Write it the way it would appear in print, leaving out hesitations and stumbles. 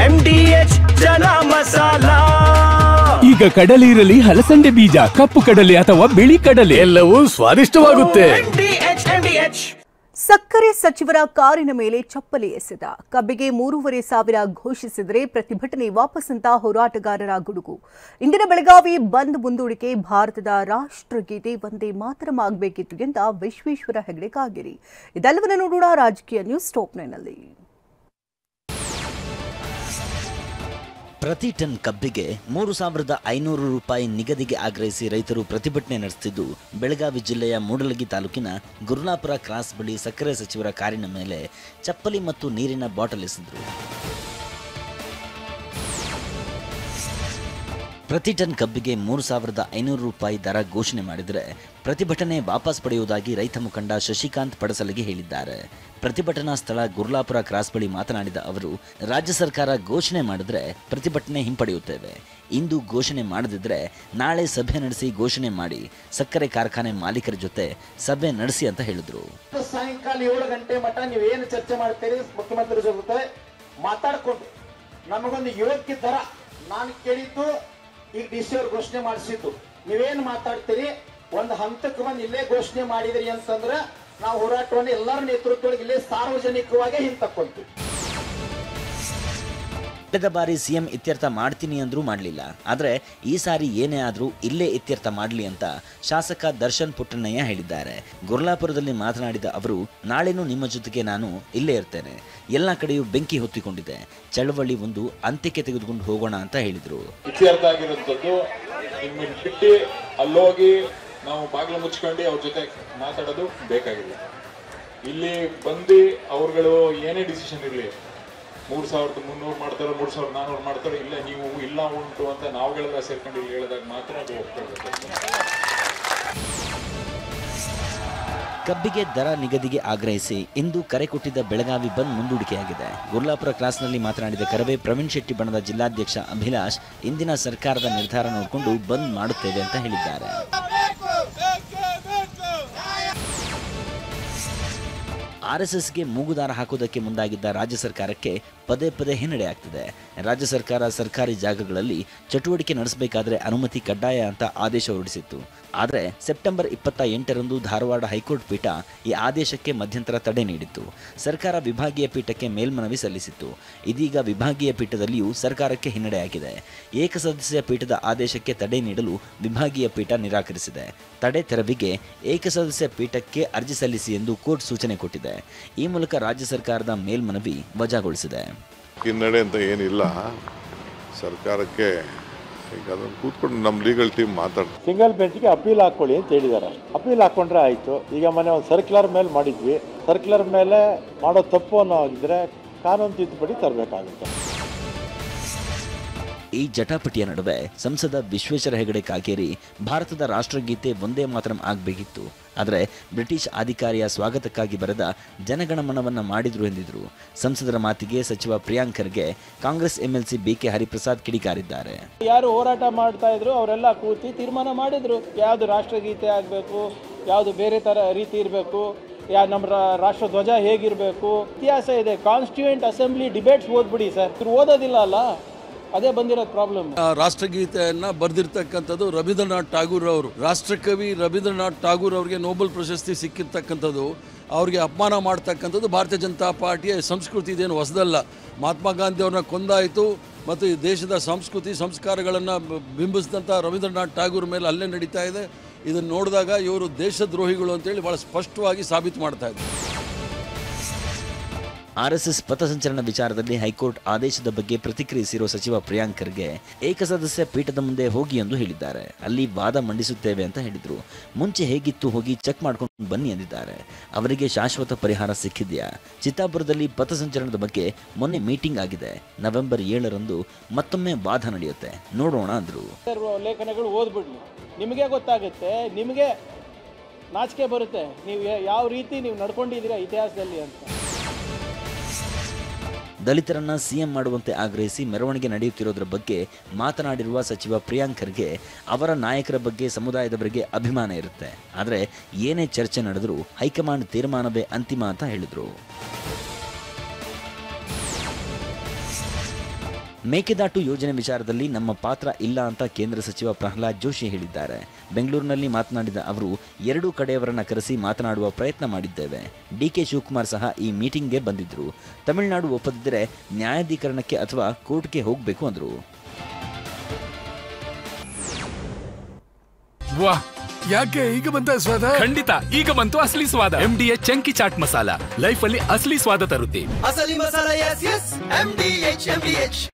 MDH ಜನ ಮಸಾಲಾ. ಈಗ ಕಡಲೆ ಇರಲಿ, ಹಲಸಂಡೆ ಬೀಜ, ಕಪ್ಪು ಕಡಲೆ ಅಥವಾ ಬಿಳಿ ಕಡಲೆ, ಎಲ್ಲವೂ ಸ್ವಾದಿಷ್ಟವಾಗುತ್ತೆ. ಸಕ್ಕರೆ ಸಚಿವರ ಕಾರಿನ ಮೇಲೆ ಚಪ್ಪಲಿ ಎಸೆದ, ಕಬ್ಬಿಗೆ 3,500 ಘೋಷಿಸಿದರೆ ಪ್ರತಿಭಟನೆ ವಾಪಸ್ಸಂತ ಹೋರಾಟಗಾರರ ಗುಡುಗು. ಇಂದಿನ ಬೆಳಗಾವಿ ಬಂದ್ ಮುಂದೂಡಿಕೆ ಭಾರತದ ರಾಷ್ಟ್ರಗೀತೆ ವಂದೇ ಮಾತರಂ ಆಗಬೇಕಿತ್ತು ಎಂದ ವಿಶ್ವೇಶ್ವರ ಹೆಗಡೆ ಕಾಗೇರಿ. ಇದೆಲ್ಲವನ್ನ ನೋಡೋಣ ರಾಜಕೀಯ ನ್ಯೂಸ್ ಟಾಪ್ 9ನಲ್ಲಿ. ಪ್ರತಿ ಟನ್ ಕಬ್ಬಿಗೆ 3,500 ರೂಪಾಯಿ ನಿಗದಿಗೆ ಆಗ್ರಹಿಸಿ ರೈತರು ಪ್ರತಿಭಟನೆ ನಡೆಸುತ್ತಿದ್ದು, ಬೆಳಗಾವಿ ಜಿಲ್ಲೆಯ ಮೂಡಲಗಿ ತಾಲೂಕಿನ ಗುರುಲಾಪುರ ಕ್ರಾಸ್ ಬಳಿ ಸಕ್ಕರೆ ಸಚಿವರ ಕಾರಿನ ಮೇಲೆ ಚಪ್ಪಲಿ ಮತ್ತು ನೀರಿನ ಬಾಟಲ್ ಎಸೆದರು. ಪ್ರತಿ ಟನ್ ಕಬ್ಬಿಗೆ 3,500 ರೂಪಾಯಿ ದರ ಘೋಷಣೆ ಮಾಡಿದರೆ ಪ್ರತಿಭಟನೆ ವಾಪಸ್ ಪಡೆಯುವುದಾಗಿ ರೈತ ಮುಖಂಡ ಶಶಿಕಾಂತ್ ಪಡಸಲಗಿ ಹೇಳಿದ್ದಾರೆ. ಪ್ರತಿಭಟನಾ ಸ್ಥಳ ಗುರುಲಾಪುರ ಕ್ರಾಸ್ ಬಳಿ ಮಾತನಾಡಿದ ಅವರು, ರಾಜ್ಯ ಸರ್ಕಾರ ಘೋಷಣೆ ಮಾಡಿದ್ರೆ ಪ್ರತಿಭಟನೆ ಹಿಂಪಡೆಯುತ್ತೇವೆ. ಇಂದು ಘೋಷಣೆ ಮಾಡದಿದ್ರೆ ನಾಳೆ ಸಭೆ ನಡೆಸಿ ಘೋಷಣೆ ಮಾಡಿ ಸಕ್ಕರೆ ಕಾರ್ಖಾನೆ ಮಾಲೀಕರ ಜೊತೆ ಸಭೆ ನಡೆಸಿ ಅಂತ ಹೇಳಿದ್ರು. ಸಾಯಂಕಾಲ 7 ಗಂಟೆ ಮಟ್ಟ ನೀವೇನು ಚರ್ಚೆ ಮಾಡ್ತೀರಿ ಮುಖ್ಯಮಂತ್ರಿ ಜೊತೆ ಮಾತಾಡ್ಕೊಂಡು ನಮಗೊಂದು ಯೋಗ್ಯ ದರ ನಾನು ಕೇಳಿದ್ದು ಈಗ DC ಅವ್ರು ಘೋಷಣೆ ಮಾಡಿಸಿದ್ದು ನೀವೇನು ಮಾತಾಡ್ತೀರಿ ಒಂದು ಹಂತಕ್ಕೆ ಬಂದು ಇಲ್ಲೇ ಘೋಷಣೆ ಮಾಡಿದ್ರಿ ಅಂತಂದ್ರೆ ನಾವು ಹೋರಾಟವನ್ನು ಎಲ್ಲರ ನೇತೃತ್ವದೊಳಗೆ ಇಲ್ಲೇ ಸಾರ್ವಜನಿಕವಾಗಿ ಹಿಂತಕ್ಕೊಂತೀವಿ. ಕಳೆದ ಬಾರಿ ಸಿಎಂ ಇತ್ಯರ್ಥ ಮಾಡ್ತೀನಿ ಅಂದ್ರೂ ಮಾಡಲಿಲ್ಲ. ಆದರೆ ಈ ಸಾರಿ ಏನೇ ಆದರೂ ಇಲ್ಲೇ ಇತ್ಯರ್ಥ ಮಾಡಲಿ ಅಂತ ಶಾಸಕ ದರ್ಶನ್ ಪುಟ್ಟಣ್ಣಯ್ಯ ಹೇಳಿದ್ದಾರೆ. ಗುರುಲಾಪುರದಲ್ಲಿ ಮಾತನಾಡಿದ ಅವರು, ನಾಳೆನೂ ನಿಮ್ಮ ಜೊತೆಗೆ ನಾನು ಇಲ್ಲೇ ಇರ್ತೇನೆ. ಎಲ್ಲ ಕಡೆಯೂ ಬೆಂಕಿ ಹೊತ್ತಿಕೊಂಡಿದೆ. ಚಳವಳಿ ಒಂದು ಅಂತ್ಯಕ್ಕೆ ತೆಗೆದುಕೊಂಡು ಹೋಗೋಣ ಅಂತ ಹೇಳಿದರು. ಇತ್ಯರ್ಥ ಆಗಿರುವಂಥದ್ದು ಬಿಟ್ಟು ಅಲ್ಲೋಗಿ ನಾವು ಬಾಗಿಲು ಮುಚ್ಕೊಂಡು ಅವ್ರ ಜೊತೆ ಮಾತಾಡೋದು ಬೇಕಾಗಿಲ್ಲ. ಇಲ್ಲಿ ಬಂದು ಅವ್ರುಗಳು ಏನೇ ಡಿಸಿಷನ್ ಇರಲಿ, 3,300 ಮಾಡ್ತಾರೋ 3,400 ಮಾಡ್ತಾರೋ, ಇಲ್ಲ ನೀವು ಇಲ್ಲ ಉಂಟು ಅಂತ ನಾವುಗಳೆಲ್ಲ ಸೇರ್ಕೊಂಡು ಇಲ್ಲಿ ಹೇಳಿದಾಗ ಮಾತ್ರ ಅದು ಹೋಗ್ತಿರ್ಬೇಕು. ಕಬ್ಬಿಗೆ ದರ ನಿಗದಿಗೆ ಆಗ್ರಹಿಸಿ ಇಂದು ಕರೆ ಕೊಟ್ಟಿದ್ದ ಬೆಳಗಾವಿ ಬಂದ್ ಮುಂದೂಡಿಕೆಯಾಗಿದೆ. ಗುರುಲಾಪುರ ಕ್ಲಾಸ್ನಲ್ಲಿ ಮಾತನಾಡಿದ ಕರವೇ ಪ್ರವೀಣ್ ಶೆಟ್ಟಿ ಬಣದ ಜಿಲ್ಲಾಧ್ಯಕ್ಷ ಅಭಿಲಾಷ್, ಇಂದಿನ ಸರ್ಕಾರದ ನಿರ್ಧಾರ ನೋಡಿಕೊಂಡು ಬಂದ್ ಮಾಡುತ್ತೇವೆ ಅಂತ ಹೇಳಿದ್ದಾರೆ. ಆರ್ಎಸ್ಎಸ್ಗೆ ಮೂಗುದಾರ ಹಾಕುವುದಕ್ಕೆ ಮುಂದಾಗಿದ್ದ ರಾಜ್ಯ ಸರ್ಕಾರಕ್ಕೆ ಪದೇ ಪದೇ ಹಿನ್ನಡೆಯಾಗ್ತಿದೆ. ರಾಜ್ಯ ಸರ್ಕಾರ ಸರ್ಕಾರಿ ಜಾಗಗಳಲ್ಲಿ ಚಟುವಟಿಕೆ ನಡೆಸಬೇಕಾದ್ರೆ ಅನುಮತಿ ಕಡ್ಡಾಯ ಅಂತ ಆದೇಶ ಹೊರಡಿಸಿತ್ತು. ಆದರೆ ಸೆಪ್ಟೆಂಬರ್ 28ರಂದು ಧಾರವಾಡ ಹೈಕೋರ್ಟ್ ಪೀಠ ಈ ಆದೇಶಕ್ಕೆ ಮಧ್ಯಂತರ ತಡೆ ನೀಡಿತ್ತು. ಸರ್ಕಾರ ವಿಭಾಗೀಯ ಪೀಠಕ್ಕೆ ಮೇಲ್ಮನವಿ ಸಲ್ಲಿಸಿತ್ತು. ಇದೀಗ ವಿಭಾಗೀಯ ಪೀಠದಲ್ಲಿಯೂ ಸರ್ಕಾರಕ್ಕೆ ಹಿನ್ನಡೆಯಾಗಿದೆ. ಏಕಸದಸ್ಯ ಪೀಠದ ಆದೇಶಕ್ಕೆ ತಡೆ ನೀಡಲು ವಿಭಾಗೀಯ ಪೀಠ ನಿರಾಕರಿಸಿದೆ. ತಡೆ ತೆರವಿಗೆ ಏಕಸದಸ್ಯ ಪೀಠಕ್ಕೆ ಅರ್ಜಿ ಸಲ್ಲಿಸಿ ಎಂದು ಕೋರ್ಟ್ ಸೂಚನೆ ಕೊಟ್ಟಿದೆ. ಈ ಮೂಲಕ ರಾಜ್ಯ ಸರ್ಕಾರದ ಮೇಲ್ಮನವಿ ವಜಾಗೊಳಿಸಿದೆ. ಹಿನ್ನಡೆ ಅಂತ ಏನಿಲ್ಲ, ಸರ್ಕಾರಕ್ಕೆ ಈಗ ಅದನ್ನು ಕೂತ್ಕೊಂಡು ನಮ್ಮ ಲೀಗಲ್ ಟೀಮ್ ಮಾತಾಡ್ತಾರೆ. ಸಿಂಗಲ್ ಬೆಂಚ್ಗೆ ಅಪೀಲ್ ಹಾಕೊಳ್ಳಿ ಅಂತ ಹೇಳಿದ್ದಾರೆ. ಅಪೀಲ್ ಹಾಕೊಂಡ್ರೆ ಆಯಿತು. ಈಗ ಮೊನ್ನೆ ಒಂದು ಸರ್ಕ್ಯುಲರ್ ಮೇಲೆ ಮಾಡಿದ್ವಿ. ಸರ್ಕ್ಯುಲರ್ ಮೇಲೆ ಮಾಡೋ ತಪ್ಪು ಅನ್ನೋ ಆಗಿದ್ರೆ ಕಾನೂನು ತಿದ್ದುಪಡಿ ತರಬೇಕಾಗುತ್ತೆ. ಈ ಜಟಾಪಟಿಯ ನಡುವೆ ಸಂಸದ ವಿಶ್ವೇಶ್ವರ ಹೆಗಡೆ ಕಾಗೇರಿ ಭಾರತದ ರಾಷ್ಟ್ರಗೀತೆ ವಂದೇ ಮಾತರಂ ಆಗಬೇಕಿತ್ತು, ಆದರೆ ಬ್ರಿಟಿಷ್ ಅಧಿಕಾರಿಯ ಸ್ವಾಗತಕ್ಕಾಗಿ ಬರೆದ ಜನಗಣಮನವನ್ನು ಮಾಡಿದ್ರು ಎಂದಿದ್ರು. ಸಂಸದರ ಮಾತಿಗೆ ಸಚಿವ ಪ್ರಿಯಾಂಕ್ ಖರ್ಗೆ ಕಾಂಗ್ರೆಸ್ MLC BK ಹರಿಪ್ರಸಾದ್ ಕಿಡಿಕಾರಿದ್ದಾರೆ. ಯಾರು ಹೋರಾಟ ಮಾಡ್ತಾ ಇದ್ರು ಅವರೆಲ್ಲ ಕೂತಿ ತೀರ್ಮಾನ ಮಾಡಿದ್ರು, ಯಾವುದು ರಾಷ್ಟ್ರಗೀತೆ ಆಗಬೇಕು, ಯಾವುದು ಬೇರೆ ಥರ ರೀತಿ ಇರಬೇಕು, ನಮ್ಮ ರಾಷ್ಟ್ರ ಧ್ವಜ ಹೇಗಿರಬೇಕು, ಇತಿಹಾಸ ಇದೆ. ಕಾನ್ಸ್ಟಿಟ್ಯೂಯೆಂಟ್ ಅಸೆಂಬ್ಲಿ ಡಿಬೇಟ್ಸ್ ಓದ್ಬಿಡಿ ಸರ್, ಓದೋದಿಲ್ಲ ಅಲ್ಲ, ಅದೇ ಬಂದಿರೋದು ಪ್ರಾಬ್ಲಮ್. ರಾಷ್ಟ್ರಗೀತೆಯನ್ನ ಬರೆದಿರ್ತಕ್ಕಂಥದ್ದು ರವೀಂದ್ರನಾಥ್ ಠಾಗೂರ್ ಅವರು. ರಾಷ್ಟ್ರಕವಿ ರವೀಂದ್ರನಾಥ್ ಠಾಗೂರ್ ಅವರಿಗೆ ನೋಬೆಲ್ ಪ್ರಶಸ್ತಿ ಸಿಕ್ಕಿರ್ತಕ್ಕಂಥದ್ದು, ಅವ್ರಿಗೆ ಅಪಮಾನ ಮಾಡ್ತಕ್ಕಂಥದ್ದು ಭಾರತೀಯ ಜನತಾ ಪಾರ್ಟಿಯ ಸಂಸ್ಕೃತಿ, ಇದೇನು ಹೊಸದಲ್ಲ. ಮಹಾತ್ಮ ಗಾಂಧಿ ಅವ್ರನ್ನ ಕೊಂದಾಯಿತು ಮತ್ತು ಈ ದೇಶದ ಸಂಸ್ಕೃತಿ ಸಂಸ್ಕಾರಗಳನ್ನು ಬಿಂಬಿಸಿದಂಥ ರವೀಂದ್ರನಾಥ್ ಠಾಗೂರ್ ಮೇಲೆ ಅಲ್ಲೇ ನಡೀತಾ ಇದೆ. ಇದನ್ನು ನೋಡಿದಾಗ ಇವರು ದೇಶದ್ರೋಹಿಗಳು ಅಂತೇಳಿ ಭಾಳ ಸ್ಪಷ್ಟವಾಗಿ ಸಾಬೀತು ಮಾಡ್ತಾ ಇದ್ದಾರೆ. ಆರ್ಎಸ್ಎಸ್ ಪಥಸಂಚಲನ ವಿಚಾರದಲ್ಲಿ ಹೈಕೋರ್ಟ್ ಆದೇಶದ ಬಗ್ಗೆ ಪ್ರತಿಕ್ರಿಯಿಸಿರುವ ಸಚಿವ ಪ್ರಿಯಾಂಕ್ ಖರ್ಗೆ ಏಕಸದಸ್ಯ ಪೀಠದ ಮುಂದೆ ಹೋಗಿ ಎಂದು ಹೇಳಿದ್ದಾರೆ. ಅಲ್ಲಿ ವಾದ ಮಂಡಿಸುತ್ತೇವೆ ಅಂತ ಹೇಳಿದ್ರು. ಮುಂಚೆ ಹೇಗಿತ್ತು ಹೋಗಿ ಚೆಕ್ ಮಾಡ್ಕೊಂಡು ಬನ್ನಿ ಎಂದಿದ್ದಾರೆ. ಅವರಿಗೆ ಶಾಶ್ವತ ಪರಿಹಾರ ಸಿಕ್ಕಿದೆಯಾ? ಚಿತ್ತಾಪುರದಲ್ಲಿ ಪಥಸಂಚಲನದ ಬಗ್ಗೆ ಮೊನ್ನೆ ಮೀಟಿಂಗ್ ಆಗಿದೆ. ನವೆಂಬರ್ 7ರಂದು ಮತ್ತೊಮ್ಮೆ ವಾದ ನಡೆಯುತ್ತೆ, ನೋಡೋಣ ಅಂದ್ರು. ಲೇಖನಗಳು ಓದ್ಬಿಡ್ಲಿ, ನಿಮಗೆ ಗೊತ್ತಾಗುತ್ತೆ, ನಿಮಗೆ ನಾಚಿಕೆ ಬರುತ್ತೆ, ನೀವು ಯಾವ ರೀತಿ ನೀವು ನಡ್ಕೊಂಡಿದ್ದೀರಾ ಇತಿಹಾಸದಲ್ಲಿ ಅಂತ. ದಲಿತರನ್ನ ಸಿಎಂ ಮಾಡುವಂತೆ ಆಗ್ರಹಿಸಿ ಮೆರವಣಿಗೆ ನಡೆಯುತ್ತಿರೋದ್ರ ಬಗ್ಗೆ ಮಾತನಾಡಿರುವ ಸಚಿವ ಪ್ರಿಯಾಂಕ್ ಖರ್ಗೆ ಅವರ ನಾಯಕರ ಬಗ್ಗೆ ಸಮುದಾಯದವರಿಗೆ ಅಭಿಮಾನ ಇರುತ್ತೆ, ಆದರೆ ಏನೇ ಚರ್ಚೆ ನಡೆದರೂ ಹೈಕಮಾಂಡ್ ತೀರ್ಮಾನವೇ ಅಂತಿಮ ಅಂತ ಹೇಳಿದರು. ಮೇಕೆದಾಟು ಯೋಜನೆ ವಿಚಾರದಲ್ಲಿ ನಮ್ಮ ಪಾತ್ರ ಇಲ್ಲ ಅಂತ ಕೇಂದ್ರ ಸಚಿವ ಪ್ರಹ್ಲಾದ್ ಜೋಶಿ ಹೇಳಿದ್ದಾರೆ. ಬೆಂಗಳೂರಿನಲ್ಲಿ ಮಾತನಾಡಿದ ಅವರು, ಎರಡೂ ಕಡೆಯವರನ್ನ ಕರೆಸಿ ಮಾತನಾಡುವ ಪ್ರಯತ್ನ ಮಾಡಿದ್ದೇವೆ. ಡಿಕೆ ಶಿವಕುಮಾರ್ ಸಹ ಈ ಮೀಟಿಂಗ್ಗೆ ಬಂದಿದ್ರು. ತಮಿಳುನಾಡು ಒಪ್ಪದಿದ್ದರೆ ನ್ಯಾಯಾಧೀಕರಣಕ್ಕೆ ಅಥವಾ ಕೋರ್ಟ್ಗೆ ಹೋಗಬೇಕು ಅಂದರು. ವಾಹ್, ಯಾಕೆ ಈಗ ಬಂತ ಸ್ವಾದ? ಖಂಡಿತ ಈಗ ಬಂತು ಅಸಲಿ ಸ್ವಾದ. MDH chunky chaat masala life ಅಲ್ಲಿ ಅಸಲಿ ಸ್ವಾದ ತರುತ್ತೆ. ಅಸಲಿ ಮಸಾಲ, ಎಸ್ ಎಸ್ MDH.